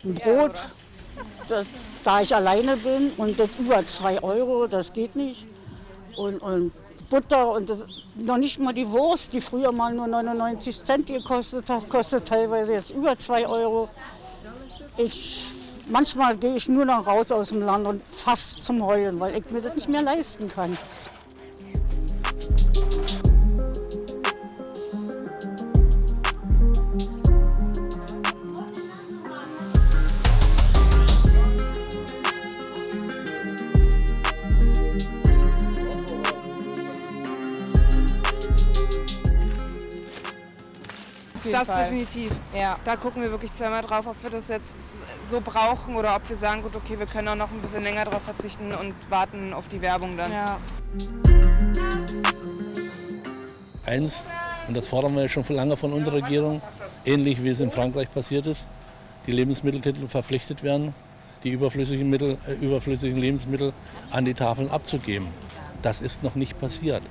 Ein Brot, da ich alleine bin und das über 2 Euro, das geht nicht. Und Butter und das, noch nicht mal die Wurst, die früher mal nur 99 Cent gekostet hat, kostet teilweise jetzt über 2 Euro. Manchmal gehe ich nur noch raus aus dem Land und fast zum Heulen, weil ich mir das nicht mehr leisten kann. Das definitiv. Ja. Da gucken wir wirklich zweimal drauf, ob wir das jetzt so brauchen oder ob wir sagen, gut, okay, wir können auch noch ein bisschen länger darauf verzichten und warten auf die Werbung dann. Ja. Eins, und das fordern wir schon lange von unserer Regierung, ähnlich wie es in Frankreich passiert ist, die Lebensmittelketten verpflichtet werden, die überflüssigen Lebensmittel an die Tafeln abzugeben. Das ist noch nicht passiert.